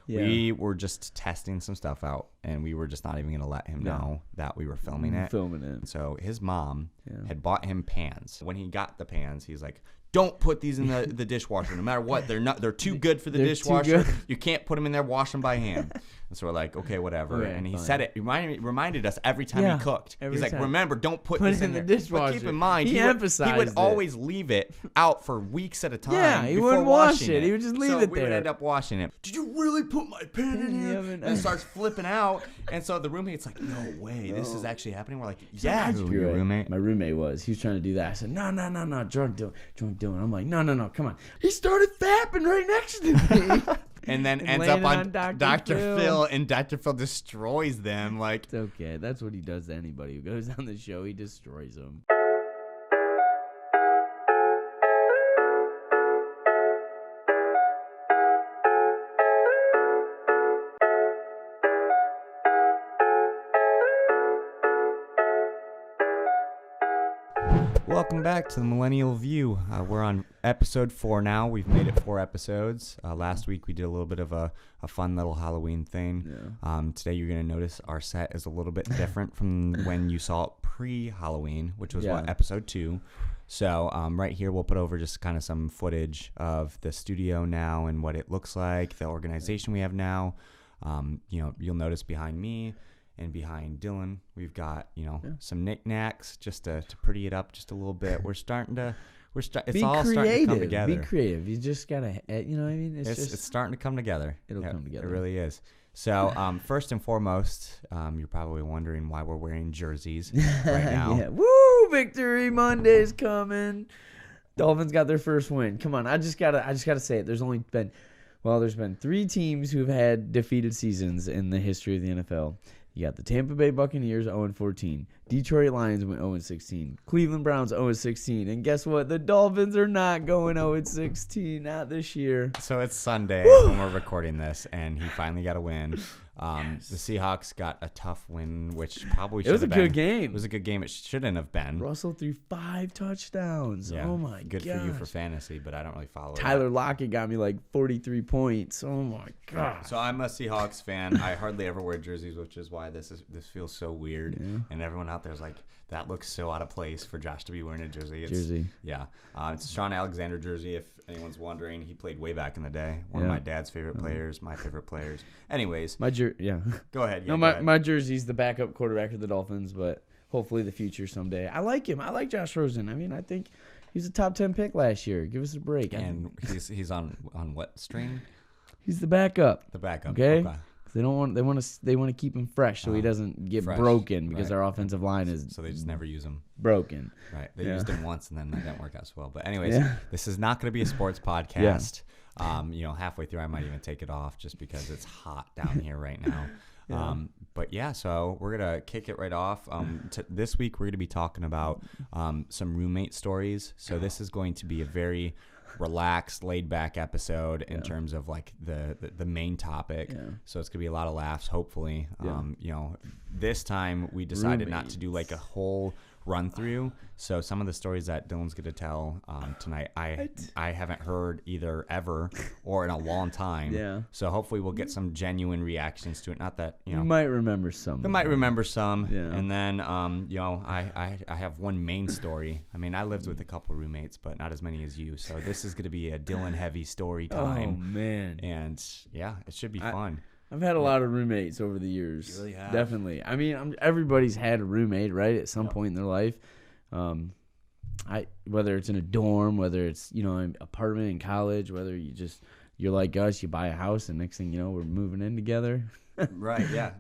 We were just testing some stuff out, and we were just not even going to let him know that we were filming it. So his mom had bought him pans. When he got the pans, he's like, don't put these in the dishwasher. No matter what, they're too good for the dishwasher. You can't put them in there. Wash them by hand. And so we're like, okay, whatever. And he said it. He reminded us every time he cooked. He's like, remember, don't put this in the there. dishwasher. But keep in mind, he would always leave it out for weeks at a time. Yeah, he wouldn't wash it. He would just leave it there. So we would end up washing it. Did you really put my pan in here? And it starts flipping out. And so the roommate's like, no way, this is actually happening. We're like, yeah. Your roommate? My roommate was. He was trying to do that. I said, no, drunk doing. I'm like, no, come on. He started fapping right next to me. And then ends up on Dr. Phil, and Dr. Phil destroys them. Like, it's okay. That's what he does to anybody who goes on the show. He destroys them. Welcome back to the Millennial View. We're on episode 4 now. We've made it 4 episodes. Last week we did a little bit of a fun little Halloween thing. Yeah. Today you're going to notice our set is a little bit different from when you saw it pre-Halloween, which was episode 2. So right here we'll put over just kind of some footage of the studio now and what it looks like, the organization we have now. You'll notice behind me and behind Dylan, we've got, some knickknacks just to pretty it up just a little bit. It's all starting to come together. Be creative. You just got to, you know what I mean? It's starting to come together. It'll come together. It really is. So first and foremost, you're probably wondering why we're wearing jerseys right now. Yeah. Woo! Victory Monday's coming. Dolphins got their first win. Come on. I just gotta say it. There's been 3 teams who've had defeated seasons in the history of the NFL. You got the Tampa Bay Buccaneers 0-14. Detroit Lions went 0-16. Cleveland Browns 0-16. And guess what? The Dolphins are not going 0-16. Not this year. So it's Sunday when we're recording this, and he finally got a win. The Seahawks got a tough win, which probably should have been. It was a good game. It was a good game. It shouldn't have been. Russell threw 5 touchdowns. Yeah. Oh, my God. Good for you for fantasy, but I don't really follow it. Tyler Lockett got me like 43 points. Oh, my God. So I'm a Seahawks fan. I hardly ever wear jerseys, which is why this feels so weird. Yeah. And everyone out there is like, that looks so out of place for Josh to be wearing a jersey. Yeah. It's a Sean Alexander jersey, if anyone's wondering. He played way back in the day. One of my dad's favorite players, my favorite players. Anyways. Go ahead. Yeah, my jersey's the backup quarterback of the Dolphins, but hopefully the future someday. I like him. I like Josh Rosen. I mean, I think he's a top 10 pick last year. Give us a break. And he's on what string? He's the backup. The backup. Okay. They want to keep him fresh so he doesn't get broken because our offensive line is so they just never use him. Broken. Right. They used him once and then that didn't work out so well. But anyways, this is not going to be a sports podcast. Halfway through I might even take it off just because it's hot down here right now. So we're going to kick it right off. This week we're going to be talking about some roommate stories. So this is going to be a very relaxed, laid back episode in terms of like the main topic. So it's gonna be a lot of laughs, hopefully. This time we decided not to do like a whole run through. So some of the stories that Dylan's going to tell tonight, I haven't heard either ever or in a long time. Yeah. So hopefully we'll get some genuine reactions to it. Not that you might remember some. You might remember some. Yeah. And then I have one main story. I mean, I lived with a couple roommates, but not as many as you. So this is going to be a Dylan heavy story time. Oh man. And it should be fun. I've had a lot of roommates over the years. You really have? Definitely. I mean, everybody's had a roommate, right, at some point in their life. Whether it's in a dorm, whether it's, an apartment in college, whether you're like us, you buy a house, and next thing you know, we're moving in together. Right, yeah.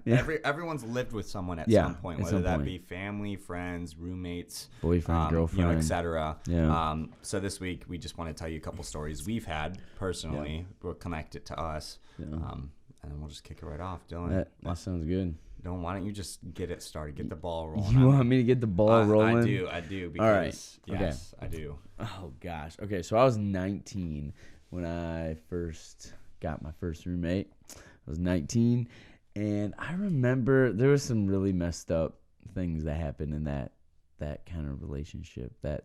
Everyone's lived with someone at some point, whether that be family, friends, roommates, boyfriend, girlfriend, etc. Yeah. So this week, we just want to tell you a couple stories we've had personally, were connected to us. Yeah. And then we'll just kick it right off, Dylan. That sounds good. Dylan, why don't you just get it started, get the ball rolling? You want me to get the ball rolling? I do. Because, all right. Yes, okay. I do. Oh, gosh. Okay, so I was 19 when I first got my first roommate. I was 19, and I remember there was some really messed up things that happened in that kind of relationship, that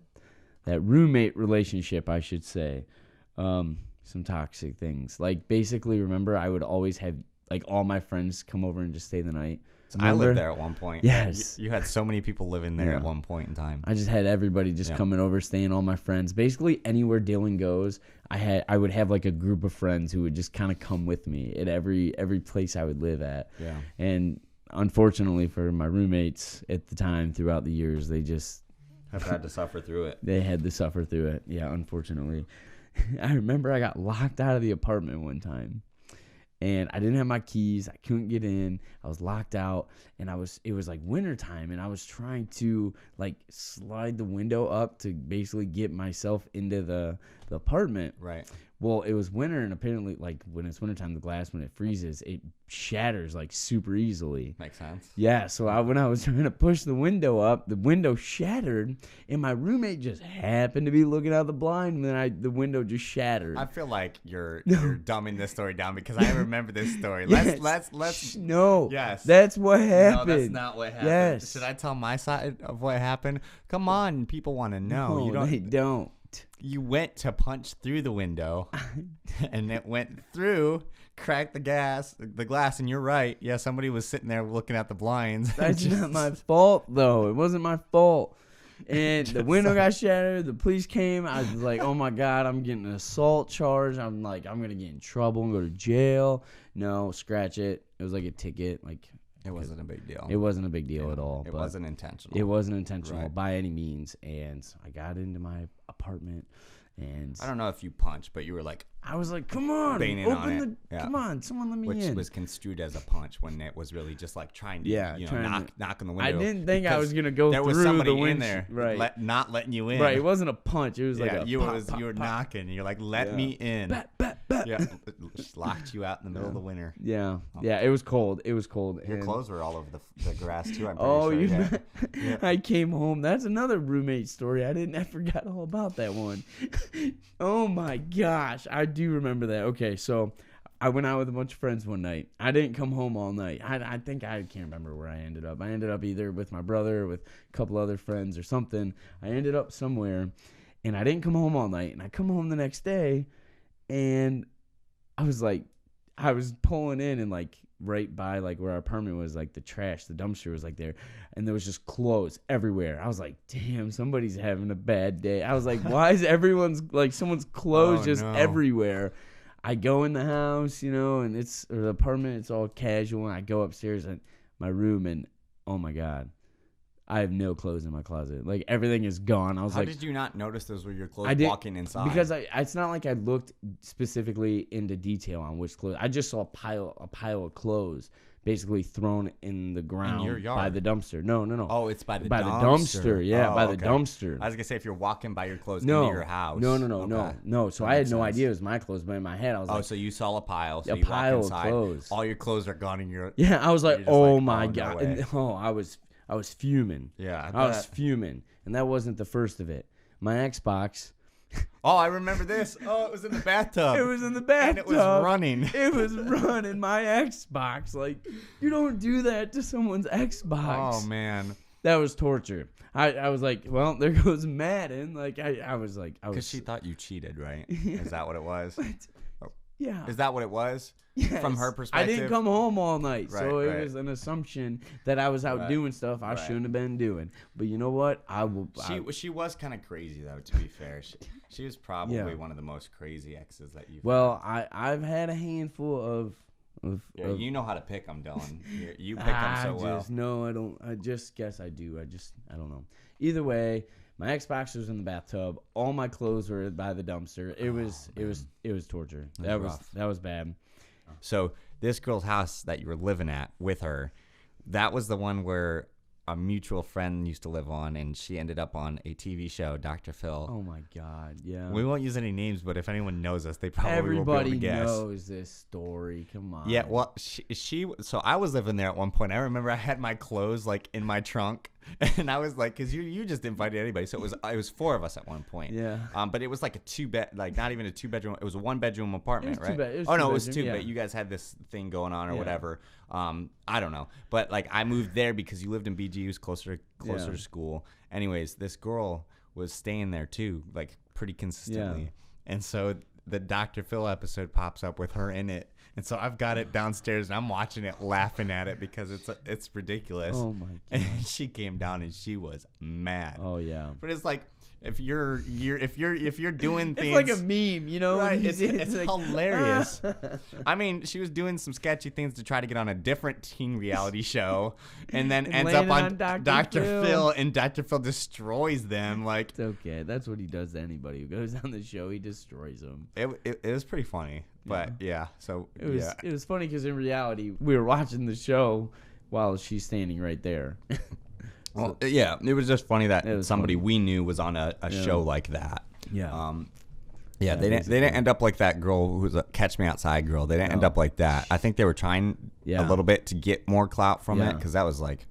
roommate relationship, I should say. toxic things. Like, basically, remember, I would always have, like, all my friends come over and just stay the night. I lived there at one point. Yes. You had so many people living there at one point in time. I just had everybody just coming over, staying, all my friends. Basically, anywhere Dylan goes, I would have, like, a group of friends who would just kind of come with me at every place I would live at. Yeah. And unfortunately for my roommates at the time, throughout the years, they just have had to suffer through it. They had to suffer through it. Yeah, unfortunately. I remember I got locked out of the apartment one time. And I didn't have my keys. I couldn't get in. I was locked out. And it was like wintertime. And I was trying to like slide the window up to basically get myself into the apartment. Right. Well, it was winter, and apparently, like, when it's wintertime, the glass, when it freezes, it shatters, like, super easily. Makes sense. Yeah, so when I was trying to push the window up, the window shattered, and my roommate just happened to be looking out the blind, and then the window just shattered. I feel like you're dumbing this story down, because I remember this story. Let's No. Yes. That's what happened. No, that's not what happened. Yes. Should I tell my side of what happened? Come on, people want to know. No, they don't. You went to punch through the window, and it went through, cracked the glass, and you're right. Yeah, somebody was sitting there looking at the blinds. That's not my fault, though. It wasn't my fault. And the window got shattered. The police came. I was like, oh, my God, I'm getting an assault charge. I'm like, I'm going to get in trouble and go to jail. No, scratch it. It was like a ticket. Like, it wasn't a big deal. It wasn't a big deal at all. It wasn't intentional. It wasn't intentional by any means. And I got into my apartment, and I don't know if you punched, but you were like, I was like, come on, come on, someone let me in. Which was construed as a punch when it was really just like trying to, knock on the window. I didn't think I was gonna go through the window. There was somebody in there, right? Not letting you in. Right, it wasn't a punch. It was like a you were knocking. And you're like, let me in. Yeah, just locked you out in the middle of the winter. Yeah, yeah, it was cold. It was cold. Your clothes were all over the grass too. I'm pretty sure. Yeah. I came home. That's another roommate story. I forgot all about that one. Oh my gosh, I do remember that. Okay, so I went out with a bunch of friends one night. I didn't come home all night. I think I can't remember where I ended up. I ended up either with my brother or with a couple other friends or something. I ended up somewhere, and I didn't come home all night. And I come home the next day, and I was pulling in, and like right by like where our apartment was, like the dumpster was like there, and there was just clothes everywhere. I was like, damn, somebody's having a bad day. I was like, why is someone's clothes everywhere? I go in the house, and or the apartment, it's all casual, and I go upstairs at my room, and oh my God, I have no clothes in my closet. Like, everything is gone. I was How did you not notice those were your clothes walking inside? Because it's not like I looked specifically into detail on which clothes. I just saw a pile of clothes basically thrown in the ground in your yard. By the dumpster. No. Oh, it's by the dumpster. By the dumpster, yeah, by the dumpster. I was gonna say, if you're walking by your clothes into your house. No. So I had no idea it was my clothes, but in my head I was like, so you saw a pile. So a you pile walk inside, of clothes. All your clothes are gone in your. Yeah, I was like, oh my God. No I was fuming. Yeah, I was fuming, and that wasn't the first of it. My Xbox. Oh, I remember this. Oh, it was in the bathtub. It was in the bathtub. And it was running. It was running my Xbox. Like, you don't do that to someone's Xbox. Oh, man. That was torture. I was like, well, there goes Madden. Like, I was like, because she thought you cheated, right? Is that what it was? Yeah. Is that what it was? Yes. From her perspective? I didn't come home all night, so it was an assumption that I was out doing stuff I shouldn't have been doing. But you know what? She was kind of crazy, though, to be fair. She was probably one of the most crazy exes that you've had. I've had a handful of you know how to pick them, Dylan. You pick them so well. No, I don't. I just guess I do. I don't know. Either way, my Xbox was in the bathtub. All my clothes were by the dumpster. It was torture. That was bad. So this girl's house that you were living at with her, that was the one where a mutual friend used to live on, and she ended up on a TV show, Dr. Phil. Oh my God, yeah. We won't use any names, but if anyone knows us, they probably will be able to guess. Everybody knows this story. Come on. Yeah, well, so I was living there at one point. I remember I had my clothes like in my trunk, and I was like, because you just invited anybody, so it was 4 of us at one point. Yeah. But it was like a 2-bed, like not even a 2-bedroom. It was a 1-bedroom apartment, right? It was 2. But you guys had this thing going on or whatever. I don't know, but like I moved there because you lived in BGU's closer to school. Anyways, this girl was staying there too, like pretty consistently. And so the Dr. Phil episode pops up with her in it. And so I've got it downstairs, and I'm watching it, laughing at it because it's ridiculous. Oh my god! And she came down, and she was mad. Oh yeah. But it's like if you're doing things, It's like a meme, you know? right? It's like, hilarious. I mean, she was doing some sketchy things to try to get on a different teen reality show, and then ends up on Dr. Phil, and Dr. Phil destroys them. Like it's okay. That's what he does to anybody who goes on the show. He destroys them. it was pretty funny. But yeah, so it was funny because in reality we were watching the show while she's standing right there. Well, yeah, it was just funny that somebody we knew was on a show like that. Yeah. Yeah, they didn't end up like that girl who was a Catch Me Outside girl. They didn't end up like that. I think they were trying a little bit to get more clout from it because that was like,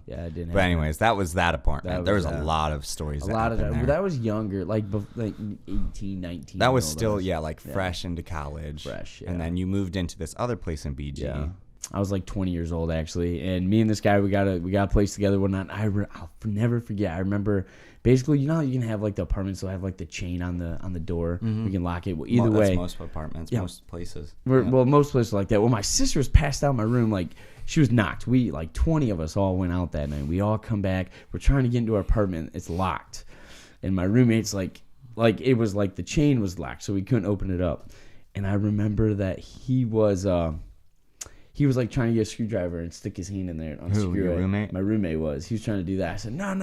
yeah, it didn't. But anyways, that was that apartment. There was a lot of stories. A lot of that. Well, that was younger, like 18, 19. That was still fresh into college. Fresh, and then you moved into this other place in BG. Yeah. I was like 20 years old actually, and me and this guy we got a place together one night. I'll never forget. I remember basically, you know how you can have like the apartments will have like the chain on the door. We can lock it. Well, either way, that's most apartments, most places. Well, most places are like that. Well, my sister was passed out in my room, like she was knocked. We like 20 of us all went out that night. We all come back. We're trying to get into our apartment. It's locked, and my roommate's like it was like the chain was locked, so we couldn't open it up. And I remember that he was like trying to get a screwdriver and stick his hand in there and unscrew it. Your roommate? My roommate was. He was trying to do that. I said, no,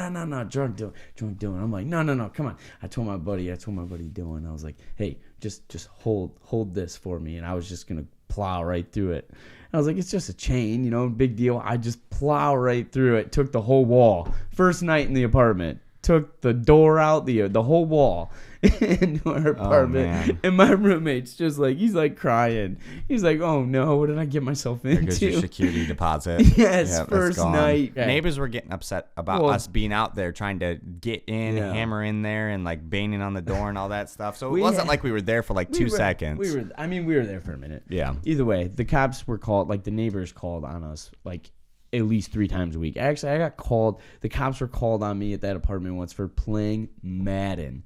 drunk Dylan. I'm like, no, come on. I told my buddy Dylan, I was like, hey, just hold this for me. And I was just going to plow right through it. And I was like, it's just a chain, you know, big deal. I just plow right through it. Took the whole wall. First night in the apartment. Took the door out, the whole wall into our apartment. And my roommate's just like, he's like crying. He's like, oh no, what did I get myself into? There goes your security deposit. Yes, first night. Neighbors were getting upset about us being out there trying to get in, hammer in there, and like banging on the door and all that stuff. So it wasn't like we were there for like 2 seconds. We were there for a minute. Yeah. Either way, the cops were called, like the neighbors called on us, like at least 3 times a week. Actually, I got called. The cops were called on me at that apartment once for playing Madden.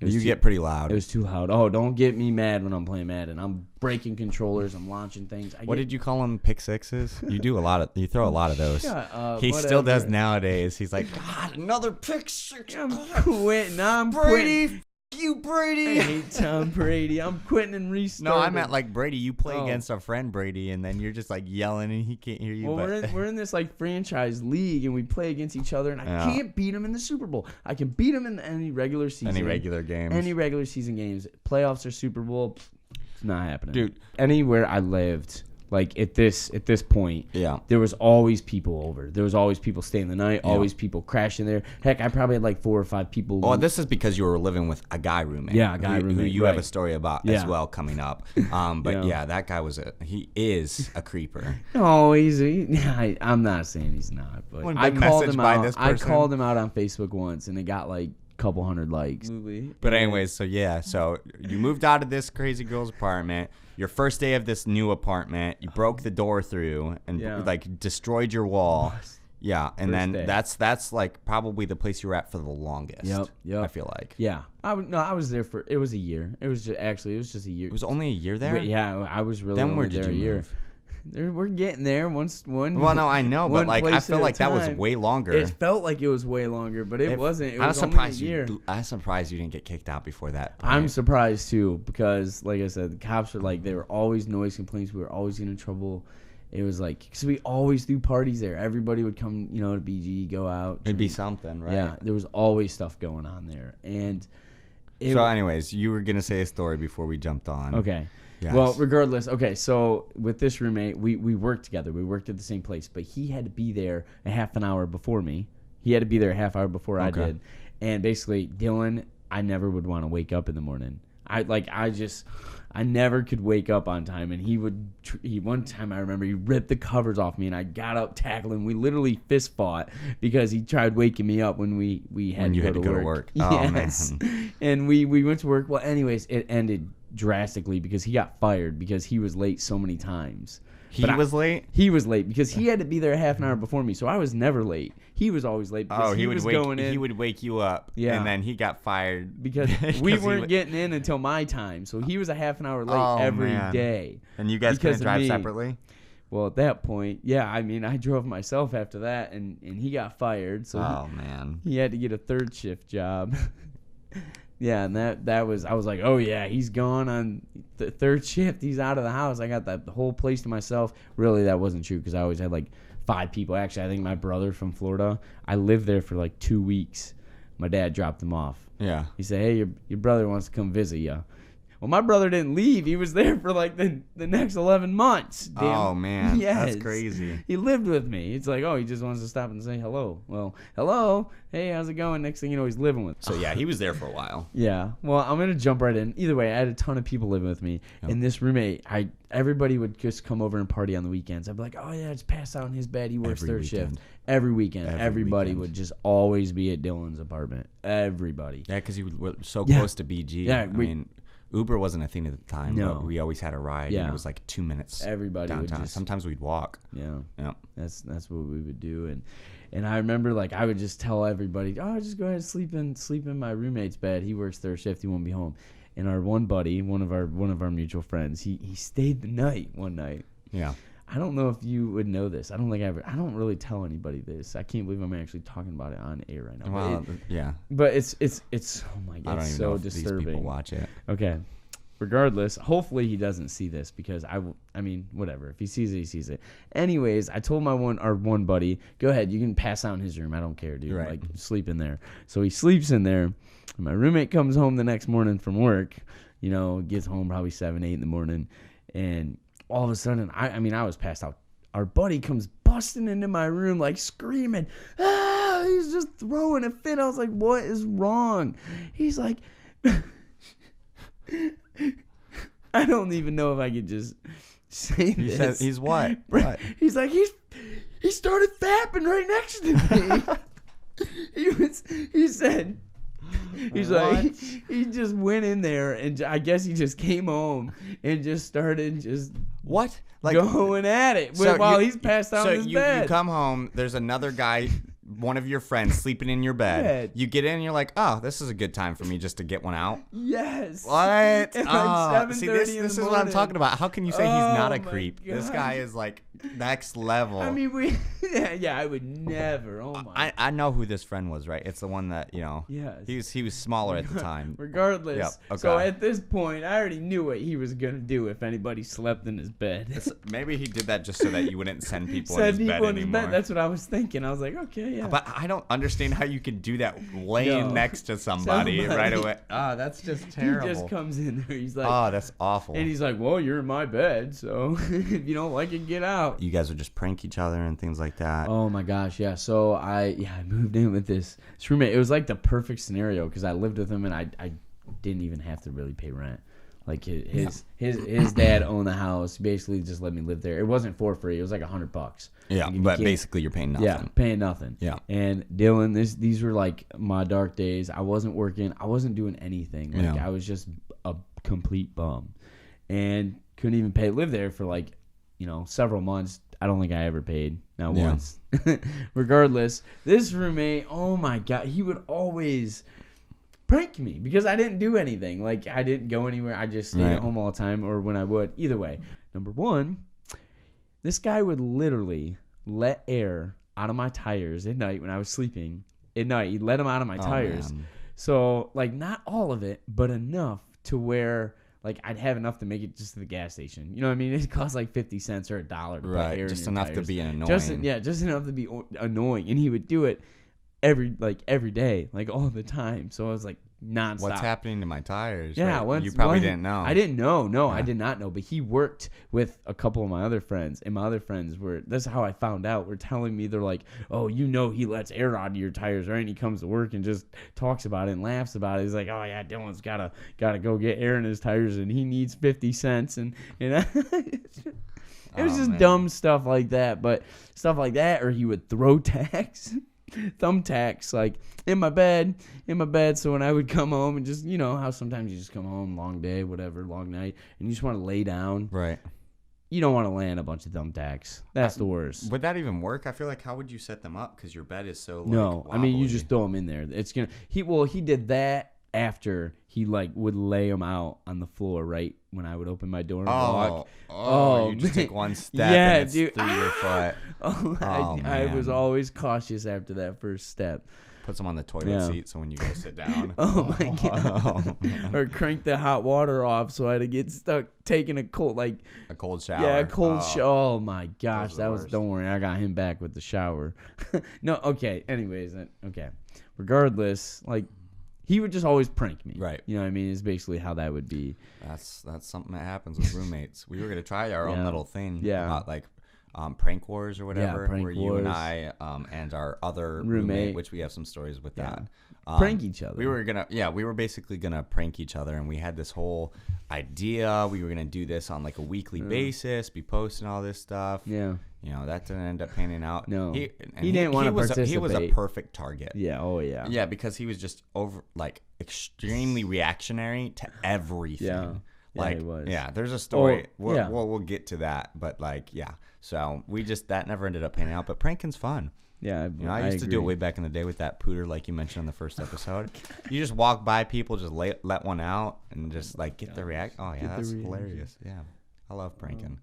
Get pretty loud. It was too loud. Oh, don't get me mad when I'm playing Madden. I'm breaking controllers. I'm launching things. What did you call them? Pick sixes? You throw a lot of those. He still does nowadays. He's like, God, another pick six. I'm quitting. Brady. You, Brady. I hate Tom Brady. I'm quitting and restarting. No, I meant like Brady. You play against a friend, Brady, and then you're just like yelling and he can't hear you. Well, we're in this like franchise league and we play against each other, and I can't beat him in the Super Bowl. I can beat him in any regular season. Any regular games. Any regular season games. Playoffs or Super Bowl, it's not happening. Dude. Anywhere I lived, like at this point, there was always people over. There was always people staying the night, always people crashing there. Heck, I probably had like 4 or 5 people. Well, this is because you were living with a guy roommate. Yeah, a guy roommate. Who you have a story about as well coming up. But that guy he is a creeper. No, I'm not saying he's not, but I called him out. I called him out on Facebook once, and it got like couple hundred likes. But anyways, so you moved out of this crazy girl's apartment. Your first day of this new apartment, you broke the door through and like destroyed your wall. Yeah, and then that's like probably the place you were at for the longest. Yep. I feel like. Yeah. I was there for it was a year. It was just a year. It was only a year there? Yeah, I was really only there a year. We're getting there. Well, no, I know, but like I feel like that was way longer. It felt like it was way longer, but it wasn't. It was only a year. I'm surprised you didn't get kicked out before that point. I'm surprised too, because like I said, the cops were like, there were always noise complaints. We were always getting in trouble. It was like, because we always do parties there. Everybody would come, to BG, go out. It'd be something, right? Yeah, there was always stuff going on there. And anyways, you were gonna say a story before we jumped on. Okay. Yes. Well, regardless, okay, so with this roommate, we worked together. We worked at the same place, but he had to be there a half an hour before me. He had to be there a half hour before I did. And basically, Dylan, I never would want to wake up in the morning. I never could wake up on time, and he one time I remember he ripped the covers off me, and I got up tackling. We literally fist fought because he tried waking me up when we had to go to work. Yes. Oh, man. And we went to work. Well, anyways, it ended drastically because he got fired because he was late so many times. He was late? He was late because he had to be there half an hour before me, so I was never late. He was always late because he was going in. He would wake you up, and then he got fired. Because we weren't getting in until my time, so he was a half an hour late every day. And you guys couldn't drive separately? Well, at that point, yeah, I mean, I drove myself after that, and he got fired, so he had to get a third shift job. Yeah, and that was, I was like, oh yeah, he's gone on the third shift. He's out of the house. I got the whole place to myself. Really, that wasn't true because I always had like 5 people. Actually, I think my brother from Florida, I lived there for like 2 weeks. My dad dropped him off. Yeah. He said, hey, your brother wants to come visit you. Well, my brother didn't leave. He was there for like the next 11 months. Damn. Oh, man. Yes. That's crazy. He lived with me. It's like, oh, he just wants to stop and say hello. Well, hello. Hey, how's it going? Next thing you know, he's living with me. So, yeah, he was there for a while. Yeah. Well, I'm going to jump right in. Either way, I had a ton of people living with me. Yep. And this roommate, everybody would just come over and party on the weekends. I'd be like, oh, yeah, just pass out in his bed. He works third shift. Every weekend. Everybody would just always be at Dylan's apartment. Everybody. Yeah, because he was so close to BG. Yeah. I mean, Uber wasn't a thing at the time. No. But we always had a ride. Yeah. And it was like 2 minutes. Everybody downtown. would just, sometimes we'd walk. Yeah. Yeah. That's what we would do. And I remember, like, I would just tell everybody, oh, just go ahead and sleep in my roommate's bed. He works third shift. He won't be home. And our one buddy, one of our mutual friends, he stayed the night one night. Yeah. I don't know if you would know this. I don't really tell anybody this. I can't believe I'm actually talking about it on air right now. Well, yeah. But it's oh my god, it's so disturbing. These people watch it. Okay. Regardless, hopefully he doesn't see this because I mean, whatever. If he sees it, he sees it. Anyways, I told our one buddy, go ahead, you can pass out in his room. I don't care, dude. Right. Like, sleep in there. So he sleeps in there. And my roommate comes home the next morning from work. You know, gets home probably 7, 8 in the morning, and all of a sudden, I was passed out. Our buddy comes busting into my room, like screaming, ah! He's just throwing a fit. I was like, what is wrong? He's like, I don't even know if I could just say this. Says, he's what? What? He's like, he started fapping right next to me. He said, he's what? Like, he just went in there, and I guess he just came home and just started what? Like, going at it while he's passed out in his bed. You come home, there's another guy, one of your friends, sleeping in your bed. You get in and you're like, oh, this is a good time for me just to get one out. Yes. What? Like see, this is what I'm talking about. How can you say he's not a creep? God. This guy is like next level. I mean, I would never. Oh my. I know who this friend was, right? It's the one that, you know. Yes. He was smaller at the time. Regardless. Yep. Okay. So at this point, I already knew what he was gonna do if anybody slept in his bed. Maybe he did that just so that you wouldn't send people in his bed anymore. That's what I was thinking. I was like, okay, yeah. But I don't understand how you could do that laying next to somebody right away. Oh, that's just terrible. He just comes in there. He's like, oh, that's awful. And he's like, well, you're in my bed, so if you don't like it, get out. You guys would just prank each other and things like that. Oh my gosh, yeah. So I moved in with this roommate. It was like the perfect scenario because I lived with him and I didn't even have to really pay rent. Like his dad owned the house. Basically, just let me live there. It wasn't for free. It was like $100. Yeah, but basically you're paying nothing. Yeah, paying nothing. Yeah. And Dylan, these were like my dark days. I wasn't working. I wasn't doing anything. Like I was just a complete bum, and couldn't even live there for like, several months. I don't think I ever paid. Not once. Regardless, this roommate, oh my god, he would always prank me because I didn't do anything. Like, I didn't go anywhere. I just stayed at home all the time, or when I would. Either way, number one, this guy would literally let air out of my tires at night when I was sleeping. At night, he'd let them out of my tires. Man. So, like, not all of it, but enough to where, like, I'd have enough to make it just to the gas station. You know what I mean? It costs like 50 cents or $1 to put air just in your enough tires. To be annoying. Just enough to be annoying. And he would do it every day, like all the time. So I was like, nonstop. What's happening to my tires? Yeah, right? You probably didn't know. I didn't know. No, yeah. I did not know. But he worked with a couple of my other friends, and my other friends that's how I found out. Were telling me, they're like, oh, he lets air out of your tires, right? And he comes to work and just talks about it and laughs about it. He's like, oh yeah, Dylan's gotta go get air in his tires, and he needs 50 cents, and it was just dumb stuff like that. But stuff like that, or he would throw tacks. Thumbtacks, like in my bed. So when I would come home and just, how sometimes you just come home, long day, whatever, long night, and you just want to lay down. Right. you don't want to land a bunch of thumbtacks. That's the worst. Would that even work? I feel like how would you set them up? Because your bed is so No, I mean you wobbly. just throw them in there. It's gonna. He did that after he like would lay them out on the floor right when I would open my door and walk. You just take one step yeah, and it's dude. through your foot. I was man. always cautious after that first step. Puts them on the toilet seat so when you go sit down. Oh my god! Or crank the hot water off so I had to get stuck taking a cold shower. Yeah, a cold shower. Oh my gosh, that was. worst. Don't worry, I got him back with the shower. No, okay. Anyways, okay. Regardless, like he would just always prank me. Right. You know what I mean? Is basically how that would be. That's something that happens with roommates. We were gonna try our own little thing. Yeah. About like prank wars or whatever, prank where you and wars. I and our other Roommate. which we have some stories with that. Prank each other. We were basically gonna prank each other, and we had this whole idea. We were gonna do this on like a weekly basis, be posting all this stuff. Yeah. You know, that didn't end up panning out. No. He didn't want to participate. He was a perfect target. Yeah. Oh yeah. Yeah, because he was just extremely reactionary to everything. Yeah. Like, he was. yeah, there's a story. yeah. We'll get to that, but like, yeah. So that never ended up panning out. But pranking's fun. Yeah. You know, I used to do it way back in the day with that pooter, like you mentioned on the first episode. You just walk by people, just let one out, and just like get the react. Oh yeah, that's hilarious. Yeah, I love pranking.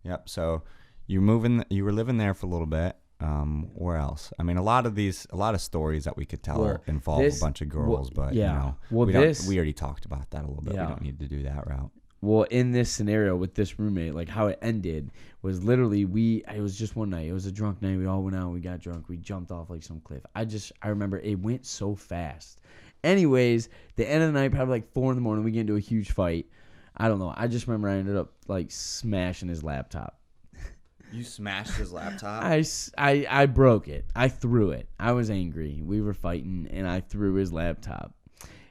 Yep. So you were living there for a little bit. Where else? I mean, a lot of stories that we could tell involve a bunch of girls, but you know, we already talked about that a little bit. Yeah. We don't need to do that route. Well, in this scenario with this roommate, like how it ended was literally it was just one night. It was a drunk night. We all went out. We got drunk. We jumped off like some cliff. I remember it went so fast. Anyways, the end of the night, probably like 4 a.m, we get into a huge fight. I don't know. I just remember I ended up like smashing his laptop. You smashed his laptop? I broke it. I threw it. I was angry. We were fighting, and I threw his laptop.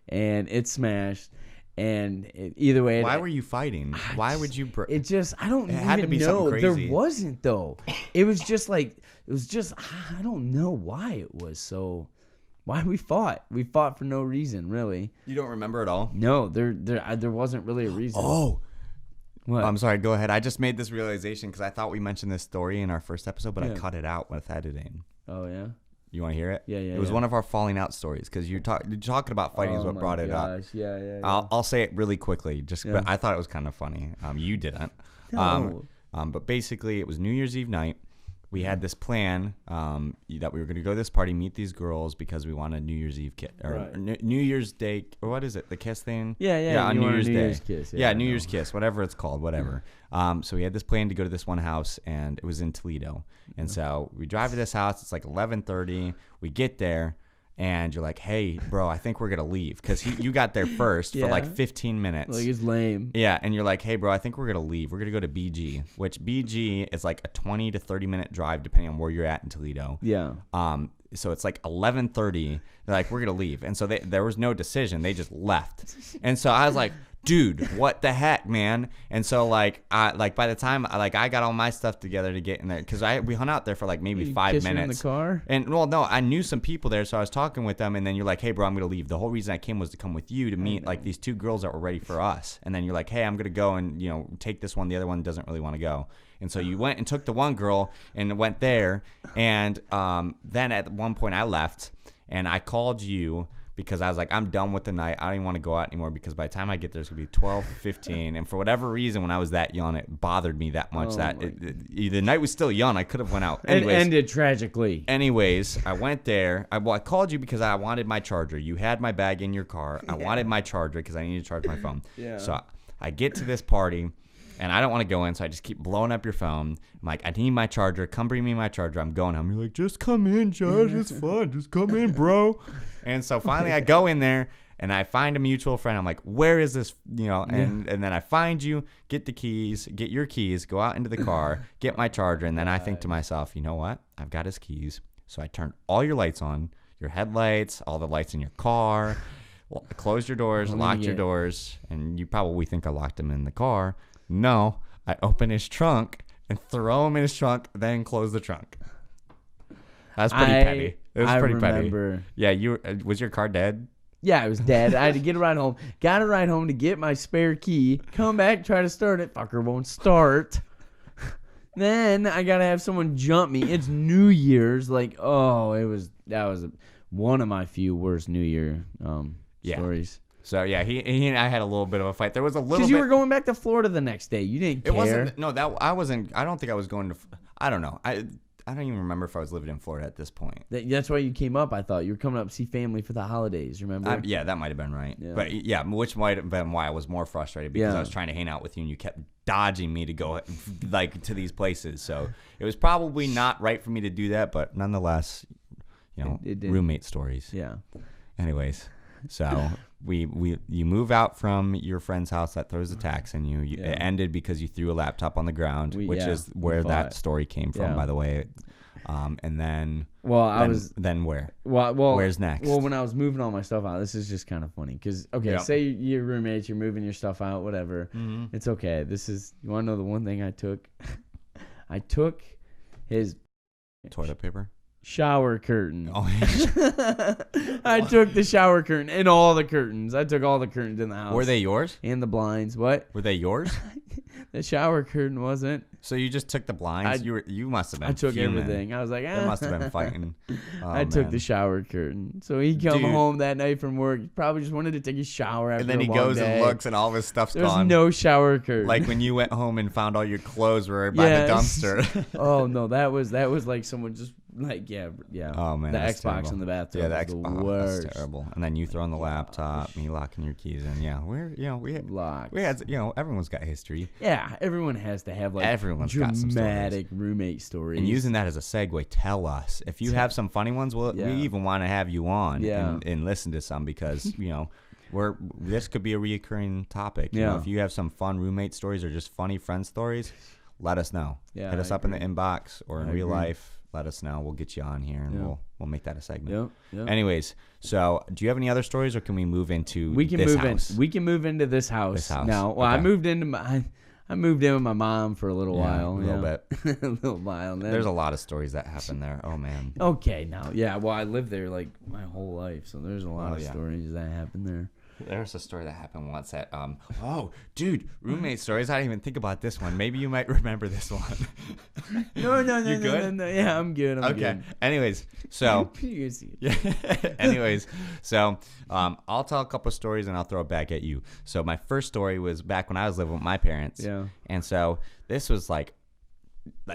And it smashed. And either way... Why were you fighting? Why would you... It just... I don't even had to be know. something crazy. There wasn't, though. It was just like... It was just... I don't know why it was so... Why we fought. We fought for no reason, really. You don't remember at all? No, there wasn't really a reason. Oh! What? I'm sorry, go ahead. I just made this realization because I thought we mentioned this story in our first episode, but I cut it out with editing. Oh, yeah? You want to hear it? Yeah. It was one of our falling out stories because you're talking about fighting is what brought it up. Yeah. I'll say it really quickly, but I thought it was kind of funny. You didn't. No. But basically, it was New Year's Eve night. We had this plan that we were going to go to this party, meet these girls because we wanted New Year's Eve kiss or New Year's Day or what is it? The kiss thing? Yeah. On New Year's Day. Year's kiss. Yeah, New Year's kiss, whatever it's called, whatever. So we had this plan to go to this one house, and it was in Toledo. And so we drive to this house. It's like 11:30. We get there, and you're like, "Hey, bro, I think we're gonna leave," because you got there first for like 15 minutes. Like it's lame. Yeah, and you're like, "Hey, bro, I think we're gonna leave. We're gonna go to BG," which BG is like a 20 to 30 minute drive depending on where you're at in Toledo. Yeah. So it's like 11:30. They're like, "We're gonna leave," and so there was no decision. They just left, and so I was like, "Dude, what the heck, man?" And so by the time I got all my stuff together to get in there, because we hung out there for like maybe 5 minutes. In the car? And well, no, I knew some people there, so I was talking with them, and then you're like, "Hey, bro, I'm gonna leave." The whole reason I came was to come with you to meet like these 2 girls that were ready for us, and then you're like, "Hey, I'm gonna go and take this one. The other one doesn't really want to go." And so you went and took the one girl and went there, and then at one point I left, and I called you. Because I was like, I'm done with the night. I don't even want to go out anymore because by the time I get there, it's going to be 12:15. And for whatever reason, when I was that young, it bothered me that much the night was still young. I could have went out. Anyways, it ended tragically. Anyways, I went there. I called you because I wanted my charger. You had my bag in your car. I wanted my charger because I needed to charge my phone. Yeah. So I get to this party. And I don't want to go in, so I just keep blowing up your phone. I'm like, I need my charger. Come bring me my charger. I'm going home. You're like, just come in, Josh. It's fun. Just come in, bro. And so finally I go in there, and I find a mutual friend. I'm like, where is this? And then I find you, get your keys, go out into the car, get my charger. And then I think to myself, you know what? I've got his keys. So I turned all your lights on, your headlights, all the lights in your car, closed your doors, locked your doors. And you probably think I locked them in the car. No, I open his trunk and throw him in his trunk, then close the trunk. That's pretty petty. It was pretty petty. Yeah, was your car dead? Yeah, it was dead. I had to get a ride home. Got a ride home to get my spare key. Come back, try to start it. Fucker won't start. Then I gotta have someone jump me. It's New Year's. Like, oh, that was one of my few worst New Year stories. So yeah, he and I had a little bit of a fight. There was a little because you were going back to Florida the next day. You didn't care. It wasn't. No, that I wasn't. I don't think I was going to. I don't know. I don't even remember if I was living in Florida at this point. That's why you came up. I thought you were coming up to see family for the holidays. Remember? Yeah, that might have been right. Yeah. But yeah, which might have been why I was more frustrated because I was trying to hang out with you and you kept dodging me to go like to these places. So it was probably not right for me to do that. But nonetheless, you know, roommate stories. Yeah. Anyways, so you move out from your friend's house that throws a tax in you. It ended because you threw a laptop on the ground, which is where that story came from, by the way. And then then where? Well, where's next? Well, when I was moving all my stuff out, this is just kind of funny because say you're roommates, you're moving your stuff out, whatever. Mm-hmm. It's okay. You want to know the one thing I took? I took his toilet paper. Shower curtain. Oh, yeah. I took the shower curtain and all the curtains. I took all the curtains in the house. Were they yours? And the blinds. What? Were they yours? The shower curtain wasn't. So you just took the blinds? You must have been. I took fuming. everything. I was like, They must have been fighting. I took the shower curtain. So he come home that night from work. He probably just wanted to take a shower after and then he goes and looks and all of his stuff's There's gone. There's no shower curtain. Like when you went home and found all your clothes were by the dumpster. Oh no, that was like someone just like Oh man, the that's Xbox terrible. in the bathtub. Yeah, the Xbox. Worst. That's terrible. And then you throwing the laptop, me locking your keys in. Yeah, we had locked. We had everyone's got history. Yeah, everyone has to have like everyone's got some dramatic roommate stories. And using that as a segue, tell us if you have some funny ones. We even want to have you on and listen to some because this could be a reoccurring topic. You know, if you have some fun roommate stories or just funny friend stories, let us know. Yeah, hit us up in the inbox or in real life. Let us know. We'll get you on here and we'll make that a segment. Yep. Anyways, so do you have any other stories or can we move into this house? We can move into this house. Now. Well, okay. I moved in with my mom for a little while. A little bit. A little while. Then. There's a lot of stories that happen there. Oh, man. Okay, now. Yeah, well, I lived there like my whole life, so there's a lot of stories that happen there. There's a story that happened once at dude, roommate stories. I didn't even think about this one. Maybe you might remember this one. No. You good? No. Yeah, I'm good. I'm good. Anyways, so I'll tell a couple of stories and I'll throw it back at you. So my first story was back when I was living with my parents. Yeah. And so this was like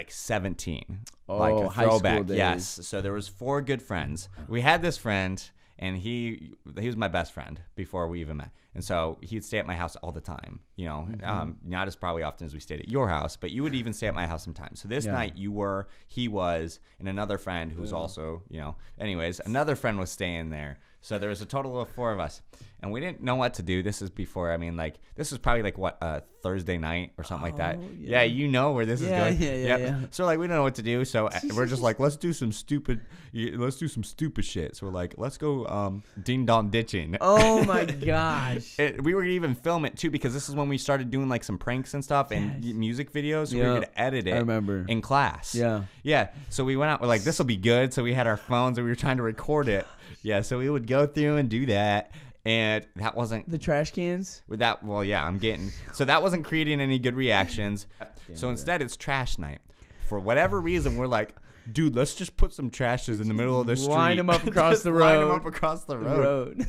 17. Oh, like a high school throwback. days. Yes. So there was 4 good friends. We had this friend. And he was my best friend before we even met. And so he'd stay at my house all the time, not as probably often as we stayed at your house, but you would even stay at my house sometimes. So this night he was, and another friend who's also, anyways, another friend was staying there. So there was a total of 4 of us. And we didn't know what to do. This is before, this was probably like Thursday night or something like that. Yeah, you know where this is going. Yeah. So like we don't know what to do. So we're just like, let's do some stupid shit. So we're like, let's go ding dong ditching. Oh my gosh. We were even film it too because this is when we started doing like some pranks and stuff and music videos. So we were gonna edit it. I remember in class. Yeah. So we went out. We're like, this will be good. So we had our phones and we were trying to record it. Yeah. So we would go through and do that. And that wasn't the trash cans with that. Well, yeah, so that wasn't creating any good reactions. So instead it's trash night. For whatever reason, we're like, dude, let's just put some trashes in the middle of the street. Line them up across the road. Line them up across the road.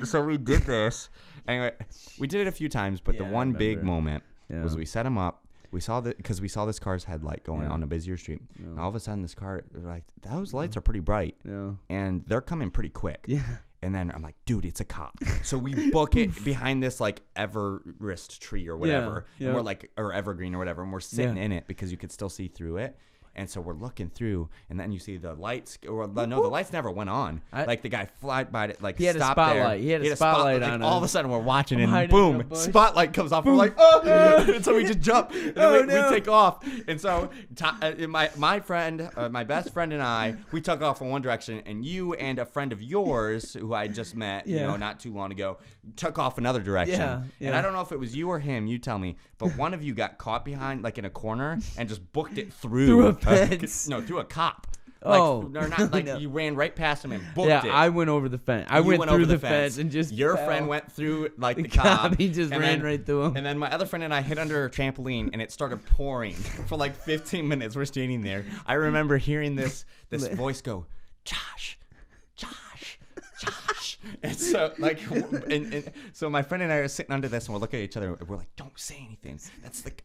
So we did this. Anyway, we did it a few times, but the one big moment was we set them up. We saw because we saw this car's headlight going on a busier street. And all of a sudden, this car, like, those lights are pretty bright. Yeah. And they're coming pretty quick. Yeah. And then I'm like, dude, it's a cop. So we book it behind this like Everest tree or whatever. And we're like, or evergreen or whatever. And we're sitting in it because you could still see through it. And so we're looking through, and then you see the lights. Or no, the lights never went on. Like the guy flied by it, like he had stopped a spotlight. there. He had a spotlight on him. All of a sudden, we're watching, and boom, spotlight comes off. We're like, oh! And so we just jump, and then we take off. And so my friend, my best friend, and I, we took off in one direction, and you and a friend of yours who I just met, not too long ago, took off another direction. Yeah. And I don't know if it was you or him. You tell me. But one of you got caught behind, like in a corner, and just booked it through a fence. Through a cop. Oh, or not like no. you ran right past him and booked Yeah, it. I went over the fence. I went through the fence and just Your fell. friend went through like the cob. He just ran right through him. And then my other friend and I hit under a trampoline, and it started pouring for like 15 minutes. We're standing there. I remember hearing this voice go, Josh. And so like, and so my friend and I are sitting under this, and we're looking at each other. And we're like, "Don't say anything.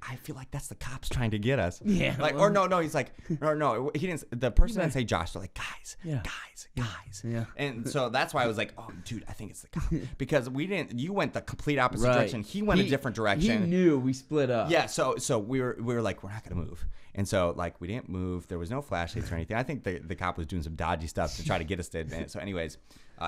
I feel like that's the cops trying to get us." Yeah. Like, or no. He's like, no. He didn't. The person didn't say Josh. They're like, guys. Yeah. And so that's why I was like, oh, dude, I think it's the cop because we didn't. You went the complete opposite Right. direction. He went a different direction. He knew we split up. Yeah. So we were like, we're not gonna move. And so like we didn't move. There was no flashlights or anything. I think the cop was doing some dodgy stuff to try to get us to advance. So anyways.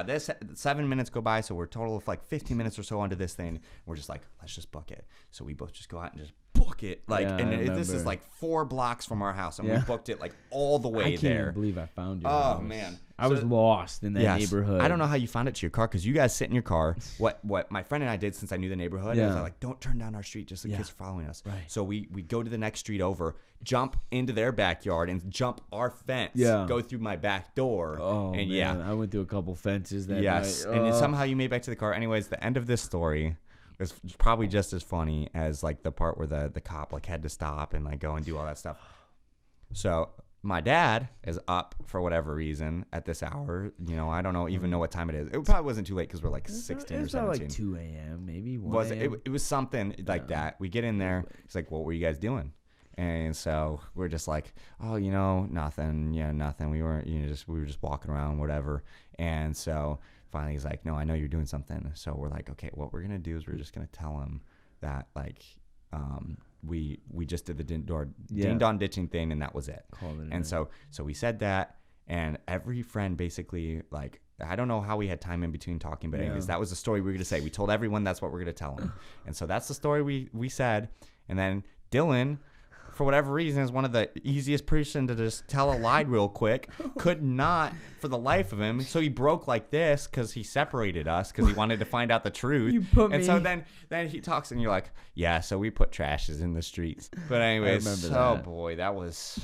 This 7 minutes go by, so we're a total of like 15 minutes or so onto this thing. We're just like, let's just book it. So we both just go out and just book it. Like, Yeah, this is like 4 blocks from our house, and we booked it like all the way I can't there. even believe I found you. Oh man, I was lost in that neighborhood. I don't know how you found it to your car because you guys sit in your car. What my friend and I did since I knew the neighborhood, I was like, don't turn down our street just in case you're following us. Right. So we go to the next street over, jump into their backyard, and jump our fence. Yeah. Go through my back door. Oh, and man. I went through a couple fences that night. And somehow you made back to the car. Anyways, the end of this story was probably just as funny as like the part where the cop like had to stop and like go and do all that stuff. So my dad is up for whatever reason at this hour. You know, I don't even know what time it is. It probably wasn't too late because we're like 16 or 17. Like 2 a.m. maybe 1 Was a.m. it was something like that. We get in there. He's like, "What were you guys doing?" And so we're just like, "Oh, nothing. Yeah, nothing. We were just walking around, whatever." And so finally he's like, "No, I know you're doing something." So we're like, "Okay, what we're gonna do is we're just gonna tell him that like we just did the ding dong ditching thing, and that was it." And so we said that, and every friend basically like, I don't know how we had time in between talking, but anyways, that was the story we were gonna say. We told everyone that's what we're gonna tell them, and so that's the story we said. And then Dylan, for whatever reason, is one of the easiest person to just tell a lie real quick. Could not for the life of him. So he broke like this because he separated us because he wanted to find out the truth. So then he talks and you're like, yeah, so we put trashes in the streets. But anyways, oh boy, that was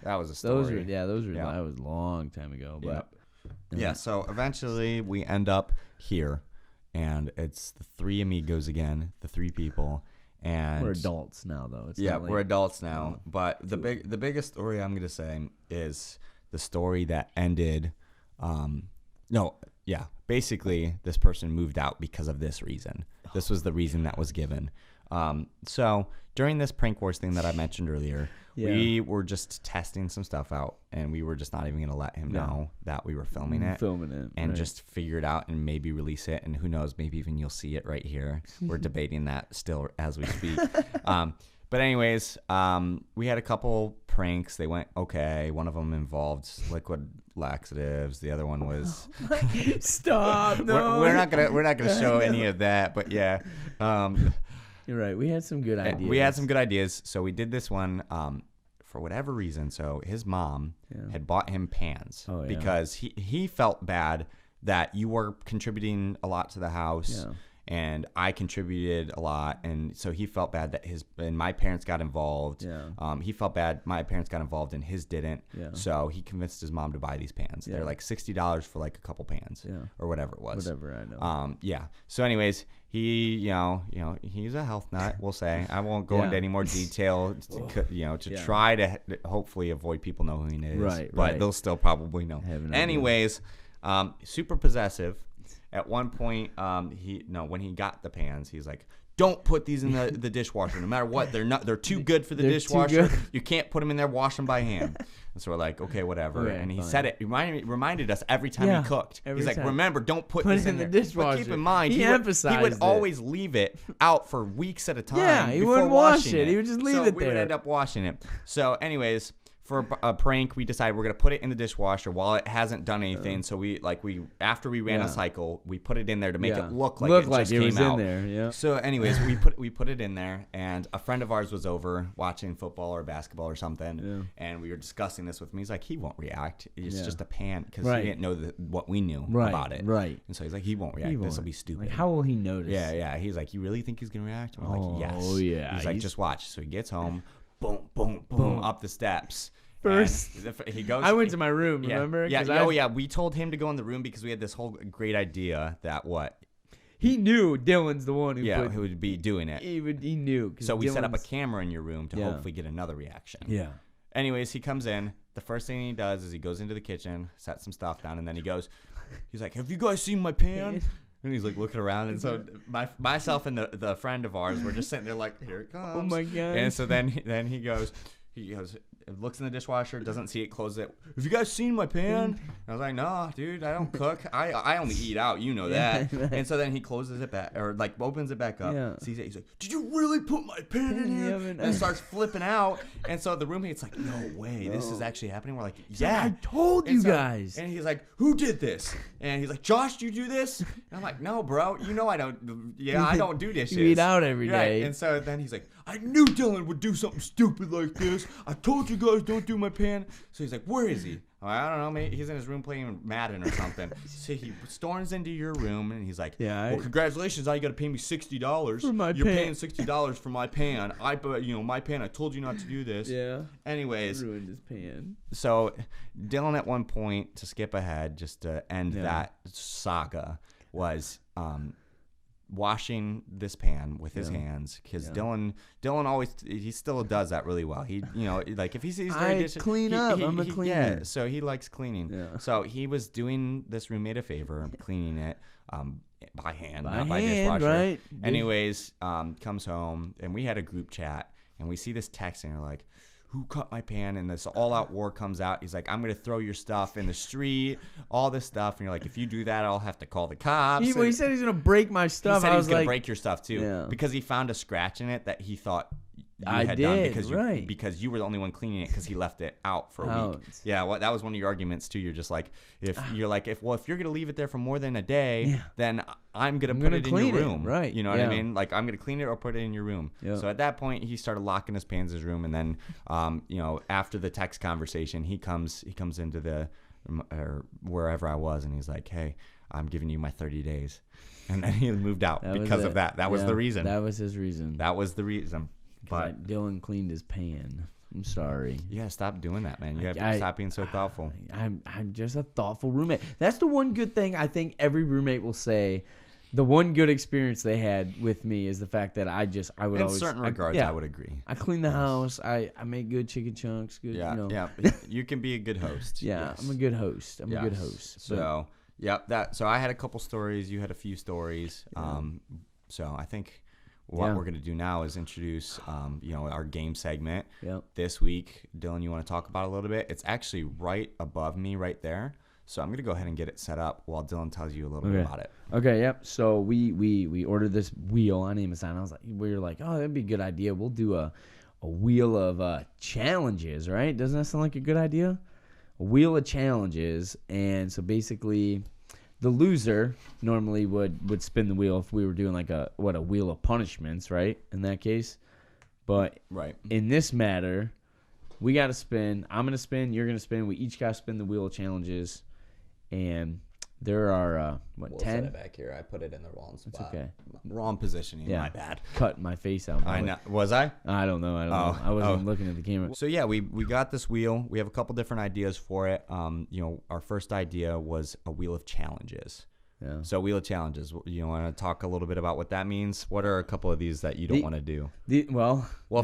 a story. That was a long time ago. But yeah, so eventually we end up here, and it's the 3 amigos again, the 3 people. And we're adults now, though. We're adults now. But the biggest story I'm gonna say is the story that ended. Basically, this person moved out because of this reason. This was the reason that was given. So during this prank wars thing that I mentioned earlier, we were just testing some stuff out, and we were just not even gonna let him know that we were filming it, and just figure it out and maybe release it. And who knows, maybe even you'll see it right here. We're debating that still as we speak. But anyways, we had a couple pranks. They went okay. One of them involved liquid laxatives. The other one was stop. No, we're not gonna show any of that. But yeah. You're right. We had some good ideas. So we did this one for whatever reason. So his mom had bought him pans because he felt bad that you were contributing a lot to the house. Yeah. And I contributed a lot, and so he felt bad that my parents got involved. Yeah. He felt bad my parents got involved and his didn't. Yeah. So he convinced his mom to buy these pans. Yeah. They're like $60 for like a couple pans, or whatever it was. Whatever, I know. Yeah. So anyways, he, he's a health nut. We'll say I won't go into any more detail. To try to hopefully avoid people knowing who he is. Right. But they'll still probably know. Anyways, super possessive. At one point, when he got the pans, he's like, "Don't put these in the dishwasher. No matter what, they're too good for the dishwasher. You can't put them in there. Wash them by hand." And so we're like, "Okay, whatever." Okay, and he said it. Reminded us every time he cooked. He's like, "Remember, don't put this in the dishwasher." But keep in mind, he would always leave it out for weeks at a time. Yeah, he wouldn't wash it. He would just leave it there. We would end up washing it. So, anyways. For a prank, we decided we're gonna put it in the dishwasher while it hasn't done anything. So after we ran a cycle, we put it in there to make it look like it just came out. In there. Yeah. So, anyways, we put it in there, and a friend of ours was over watching football or basketball or something, and we were discussing this with him. He's like, he won't react. It's just a pan because he didn't know what we knew about it. Right. And so he's like, he won't react. This will be stupid. Like, how will he notice? Yeah. He's like, you really think he's gonna react? And we're like, yes. Oh yeah. He's like, just watch. So he gets home. Boom, boom, boom, up the steps. First, he goes. I went to my room. Yeah, Remember? yeah. We told him to go in the room because we had this whole great idea that he knew Dylan's the one who who would be doing it. He knew. So we set up a camera in your room to hopefully get another reaction. Yeah. Anyways, he comes in. The first thing he does is he goes into the kitchen, sets some stuff down, and then he's like, "Have you guys seen my pan?" And he's like looking around, and so myself and the friend of ours were just sitting there like, "Here it comes!" Oh my god! And so then he goes, looks in the dishwasher, doesn't see it, closes it. Have you guys seen my pan? And I was like, "No, dude, I don't cook. I only eat out. You know that." Right. And so then he closes it back, or like opens it back up. Yeah. Sees it. He's like, "Did you really put my pan in here?" And starts flipping out. And so the roommate's like, "No way, this is actually happening." We're like, "Yeah, I told you guys." And he's like, "Who did this?" And he's like, "Josh, did you do this?" And I'm like, "No, bro. You know I don't. Yeah, I don't do dishes. You eat out every day." And so then he's like, "I knew Dylan would do something stupid like this. I told you guys don't do my pan." So he's like, "Where is he?" I don't know. Maybe he's in his room playing Madden or something. So he storms into your room and he's like, "Well, congratulations! Now you got to pay me $60 for my You're pan. paying $60 for my pan. My pan. I told you not to do this." Yeah. Anyways, ruined his pan. So Dylan at one point, to skip ahead, just to end that saga, was washing this pan with his hands, because Dylan always, he still does that really well. He, like if he sees dirty dishes, clean up. I'm a cleaner. Yeah, so he likes cleaning. Yeah. So he was doing this roommate a favor, cleaning it by hand, not by dishwasher. Right. Anyways, comes home and we had a group chat and we see this text and we're like, "Who cut my pan?" And this all-out war comes out. He's like, "I'm going to throw your stuff in the street," all this stuff. And you're like, "If you do that, I'll have to call the cops." He said he's going to break my stuff. He said he was going to break your stuff, too, because he found a scratch in it that he thought you had done because you were the only one cleaning it because he left it out for a week. Yeah, well, that was one of your arguments, too. You're just like, if you're going to leave it there for more than a day, then I'm going to put it in your room. Right. You know what I mean? Like, I'm going to clean it or put it in your room. Yep. So at that point, he started locking his pans in his room. And then, after the text conversation, he comes into or wherever I was, and he's like, "Hey, I'm giving you my 30 days. And then he moved out because of that. That was the reason. That was his reason. That was the reason. But Dylan cleaned his pan. I'm sorry. Yeah, stop doing that, man. You have to stop being so thoughtful. I'm just a thoughtful roommate. That's the one good thing I think every roommate will say. The one good experience they had with me is the fact that I would always. In certain regards, I would agree. I clean the house. I make good chicken chunks. Good. Yeah, yeah. You can be a good host. Yeah, yes. I'm a good host. I'm a good host. So So I had a couple stories. You had a few stories. Yeah. So I think what we're going to do now is introduce, our game segment. Yep. This week, Dylan, you want to talk about it a little bit? It's actually right above me right there. So I'm going to go ahead and get it set up while Dylan tells you a little bit about it. Okay, yep. So we ordered this wheel on Amazon. We were like, oh, that'd be a good idea. We'll do a wheel of challenges, right? Doesn't that sound like a good idea? A wheel of challenges. And so basically the loser normally would spin the wheel if we were doing like a wheel of punishments, right? In that case. But in this matter, we got to spin. I'm going to spin. You're going to spin. We each got to spin the wheel of challenges. And there are, 10? Set it back here. I put it in the wrong spot. It's okay. Wrong positioning. Yeah. My bad. Cut my face out. I know. Was I? I don't know. I wasn't looking at the camera. So, yeah, we got this wheel. We have a couple different ideas for it. Our first idea was a wheel of challenges. Yeah. So, wheel of challenges. You want to talk a little bit about what that means? What are a couple of these that you don't want to do?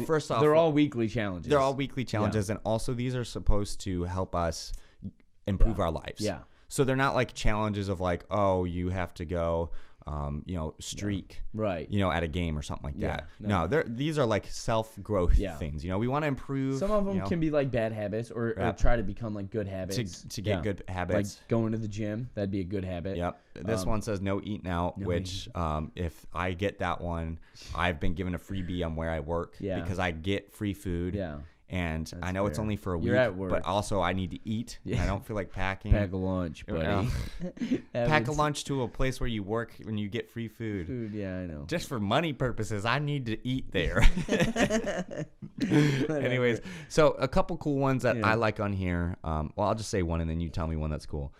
First off, they're all weekly challenges. They're all weekly challenges. And also, these are supposed to help us improve our lives. Yeah. So they're not like challenges of like, oh, you have to go, streak, right? At a game or something like that. No, these are like self-growth things. We want to improve. Some of them can be like bad habits or try to become like good habits to get good habits. Like going to the gym, that'd be a good habit. Yep. This one says no eating out, which if I get that one, I've been given a freebie on where I work because I get free food. Yeah. And that's I know fair. It's only for a week, but also I need to eat. Yeah. I don't feel like packing. Pack a lunch, buddy. Pack a lunch to a place where you work when you get free food. Yeah, I know. Just for money purposes, I need to eat there. Anyways, so a couple cool ones that I like on here. I'll just say one and then you tell me one that's cool.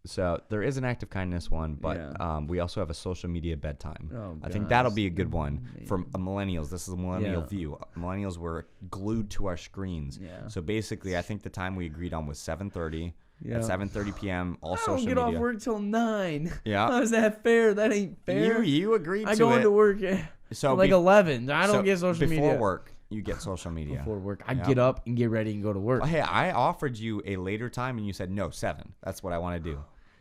So there is an act of kindness one, but Yeah. we also have a social media bedtime. Oh, I think gosh. that'll be a good one for millennials. This is a millennial Yeah. view. Millennials were glued to our screens. Yeah. So basically, I think the time we agreed on was 7:30. Yeah. At 7:30 p.m., all I social don't get media. off work till 9. Yeah. How is that fair? That ain't fair. You agreed to I it. go into work So like be- 11. I don't so get social before media. work. You get social media. Before work. I Yep. get up and get ready and go to work. Hey, I offered you a later time and you said no, 7. That's what I want to do.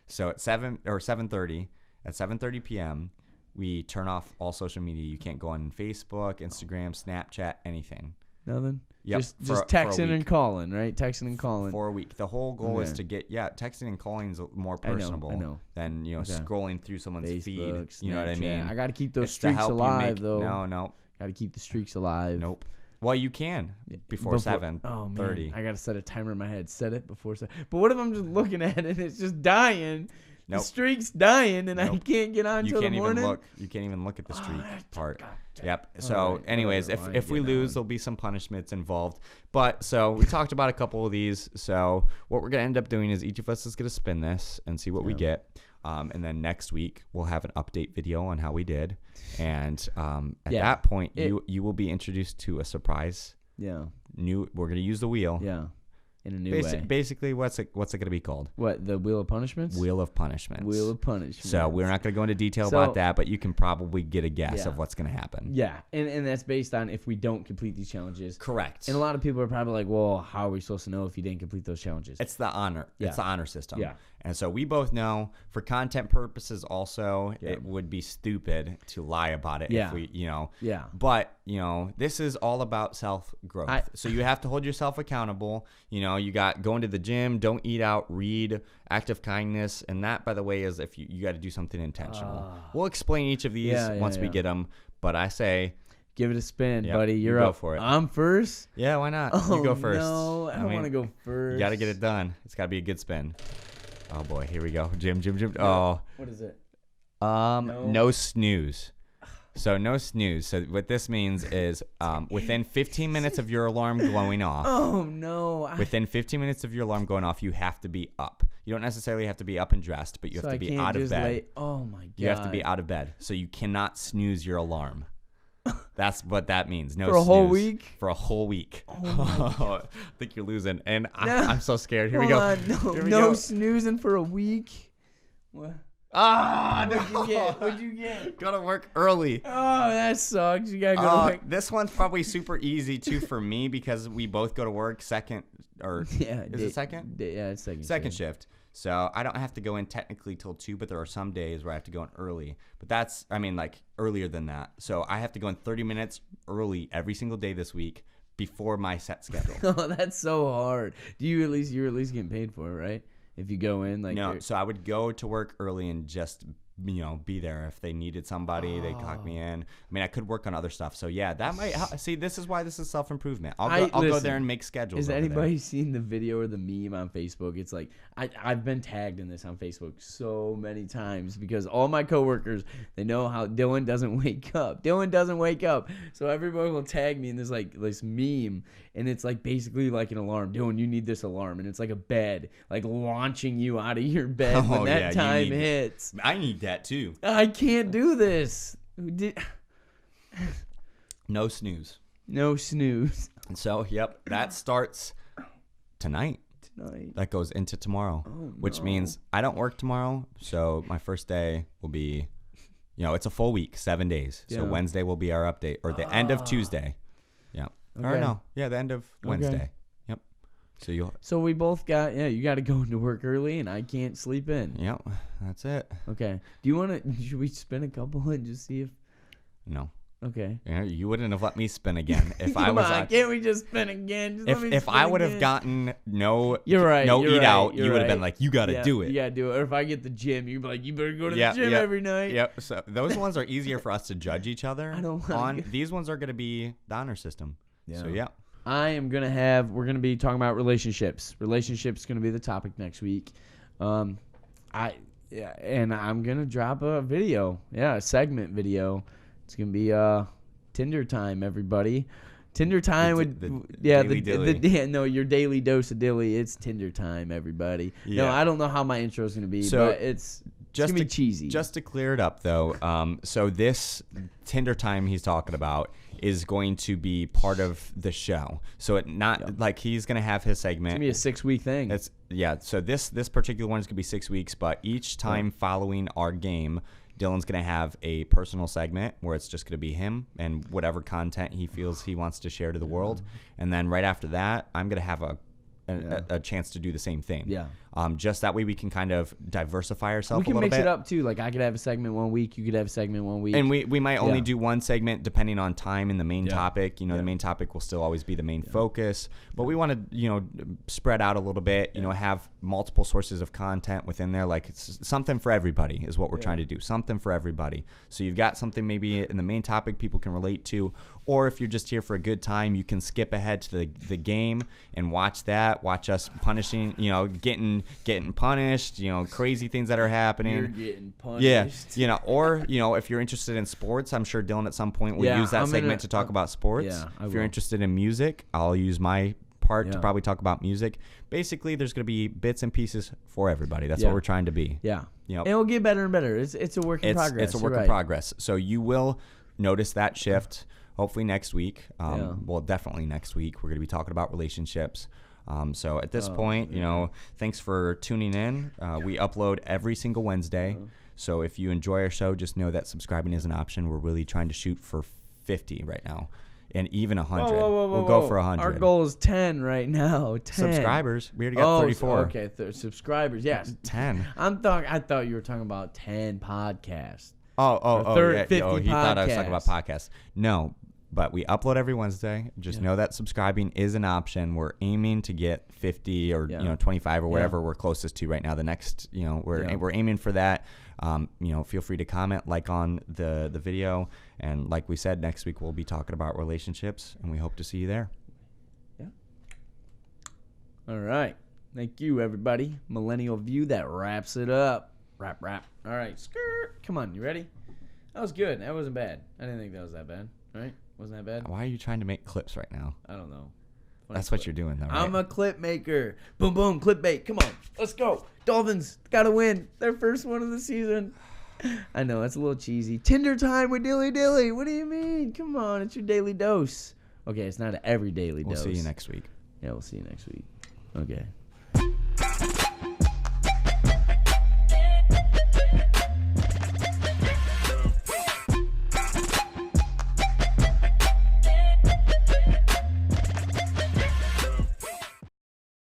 So at 7:30, at 7:30 p.m., we turn off all social media. You can't go on Facebook, Instagram, Snapchat, anything. Nothing? Yep, Just for a texting and week. calling, right? Texting and calling. For a week. The whole goal is Okay. to get texting and calling is more I know, personable than Okay. scrolling through someone's Facebook, feed. You know what I Snapchat. mean? I got to keep those It's to streaks help you alive, make- though. No. Got to keep the streaks alive. Nope. Well, you can before 7:30. Oh, man. I got to set a timer in my head. Set it before 7. But what if I'm just looking at it and it's just dying? The Nope. streak's dying and I Nope. can't get on You until the can't even morning? look. You can't even look at the streak part. Yep. So, Alright, anyways, whatever, I if we get lose, on. there'll be some punishments involved. But so we talked about a couple of these. So what we're gonna end up doing is each of us is gonna spin this and see what we get. And then next week we'll have an update video on how we did. And at Yeah. that point, you will be introduced to a surprise. Yeah. We're gonna use the wheel. Yeah. In a new way. Basically, what's it gonna be called? What, the Wheel of Punishments? Wheel of Punishments. Wheel of Punishments. So we're not going to go into detail So- about that, but you can probably get a guess Yeah. of what's going to happen. Yeah. And that's based on if we don't complete these challenges. Correct. And a lot of people are probably like, well, how are we supposed to know if you didn't complete those challenges? It's the honor. Yeah. It's the honor system. Yeah. And so we both know for content purposes also, Yeah. it would be stupid to lie about it Yeah. if we, Yeah. But, this is all about self-growth. So you have to hold yourself accountable. You got going to the gym, don't eat out, read, act of kindness. And that, by the way, is if you got to do something intentional. We'll explain each of these once we get them. But I say, give it a spin, Yep, buddy. you You're go up. for it. I'm first. yeah, why not? Oh, You go first. No, I don't want to go first. You got to get it done. It's got to be a good spin. Oh boy, here we go. Jim. Oh, What is it? no snooze. So no snooze. So what this means is within 15 minutes of your alarm going off. Oh no. Within 15 minutes of your alarm going off, you have to be up. You don't necessarily have to be up and dressed, but you have to be out of bed. Oh my god. You have to be out of bed. So you cannot snooze your alarm. That's what that means. No For a whole snooze. week? For a whole week. Oh I think you're losing. And No. I'm so scared. Here we Hold go. on. No, Here we no go. snoozing for a week. What? Ah, What'd no. you get? What'd you get? Gotta work early. Oh, that sucks. You gotta go to work. This one's probably super easy too for me because we both go to work second or Yeah. is it second? Yeah, it's second. Second shift. So I don't have to go in technically till 2, but there are some days where I have to go in early. But that's, earlier than that. So I have to go in 30 minutes early every single day this week before my set schedule. Oh, that's so hard. You're at least getting paid for it, right? If you go in, like No, so I would go to work early and just be there. If they needed somebody, they clock me in. I could work on other stuff. So yeah, that might help. See, this is why this is self-improvement. I'll go Listen, there and make schedules. Has over anybody there. seen the video or the meme on Facebook? It's like I've been tagged in this on Facebook so many times because all my coworkers, they know how Dylan doesn't wake up. Dylan doesn't wake up. So everybody will tag me in this meme, and it's like basically like an alarm. Dylan, you need this alarm, and it's like a bed, like launching you out of your bed when that time hits. I need that too. I can't do this. No snooze. No snooze. And so, yep, that starts tonight. Tonight. That goes into tomorrow, which no. means I don't work tomorrow. So my first day will be, it's a full week, 7 days. So Yeah. Wednesday will be our update, or the end of Tuesday. Yeah. Or Okay. no, yeah, the end of Wednesday. Yep. So So we both got, you got to go into work early, and I can't sleep in. yep, that's it. Okay. Do you want to? Should we spin a couple and just see if? No. Okay. You wouldn't have let me spin again if I Come was. on, can't we just spin again? Just let me If spin I would have again. gotten no, You're right. no you're eat right, out, you're you would have been right. like, you got to Yeah, do it. You got to do it. Or if I get the gym, you'd be like, you better go to Yeah, the gym yeah. every night. Yep. So those ones are easier for us to judge each other I don't wanna on. get- These ones are going to be the honor system. So yeah. we're going to be talking about relationships. Relationships going to be the topic next week. And I'm going to drop a video. Yeah, a segment video. It's going to be Tinder time, everybody. Tinder time your daily dose of dilly. It's Tinder time, everybody. Yeah. No, I don't know how my intro is going to be, but it's going to be cheesy. Just to clear it up, though, so this Tinder time he's talking about is going to be part of the show. So he's going to have his segment. It's going to be a 6-week thing. So this particular one is going to be 6 weeks, but each time following our game, Dylan's going to have a personal segment where it's just going to be him and whatever content he feels he wants to share to the world. And then right after that, I'm going to have a chance to do the same thing. Yeah. Just that way we can kind of diversify ourselves a little bit. We can mix it up too. Like I could have a segment one week, you could have a segment one week. And we might only do one segment depending on time and the main topic. The main topic will still always be the main focus. But we want to, spread out a little bit, have multiple sources of content within there. Like it's something for everybody is what we're trying to do. Something for everybody. So you've got something maybe in the main topic people can relate to. Or if you're just here for a good time, you can skip ahead to the game and watch that. Watch us punishing, getting punished, crazy things that are happening. You're getting punished. Yeah, or, if you're interested in sports, I'm sure Dylan at some point will use that segment to talk about sports. Yeah, if you're interested in music, I'll use my part to probably talk about music. Basically, there's going to be bits and pieces for everybody. That's what we're trying to be. Yeah. And it'll get better and better. It's a work in progress. It's a work in progress. So you will notice that shift hopefully next week. Well, definitely next week. We're going to be talking about relationships. So at this point, thanks for tuning in. We upload every single Wednesday. So if you enjoy our show, just know that subscribing is an option. We're really trying to shoot for 50 right now. And even 100. We'll go for 100. Our goal is 10 right now. 10 subscribers. We already got 34. Okay, subscribers. Yes, 10. I thought you were talking about 10 podcasts. Oh, 50 he podcasts. thought I was talking about podcasts. No, but we upload every Wednesday. Just know that subscribing is an option. We're aiming to get 50 or 25 or whatever we're closest to right now. The next, we're aiming for that. Feel free to comment, like on the video, and like we said, next week we'll be talking about relationships, and we hope to see you there. Yeah. All right. Thank you, everybody. Millennial View. That wraps it up. Wrap. All right. Skirt. Come on. You ready? That was good. That wasn't bad. I didn't think that was that bad. Right? Wasn't that bad? Why are you trying to make clips right now? I don't know. That's what you're doing, though, right? I'm a clip maker. Boom, boom, clip bait. Come on. Let's go. Dolphins got to win. Their first one of the season. I know. It's a little cheesy. Tinder time with Dilly Dilly. What do you mean? Come on. It's your daily dose. Okay, it's not every daily dose. We'll see you next week. Yeah, we'll see you next week. Okay.